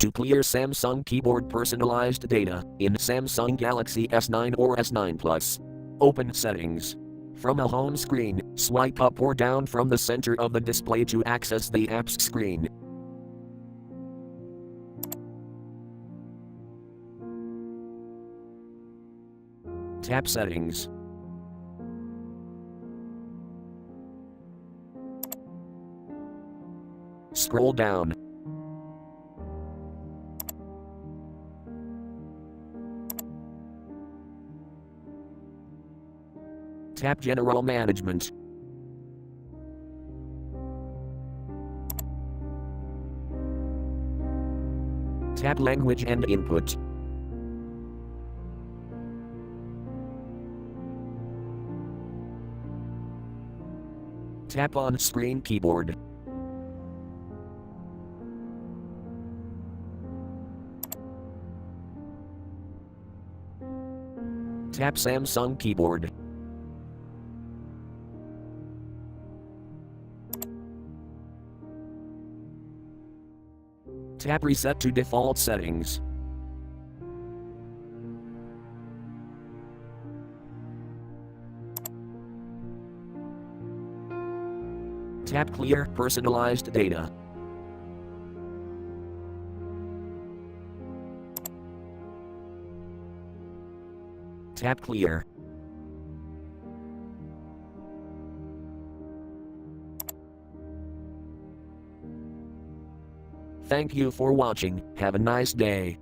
To clear Samsung keyboard personalized data in Samsung Galaxy S9 or S9 Plus. Open Settings. From a home screen, swipe up or down from the center of the display to access the apps screen. Tap Settings. Scroll down. Tap General Management. Tap Language and Input. Tap on Screen Keyboard. Tap Samsung Keyboard. Tap Reset to default settings. Tap Clear personalized data. Tap Clear. Thank you for watching. Have a nice day.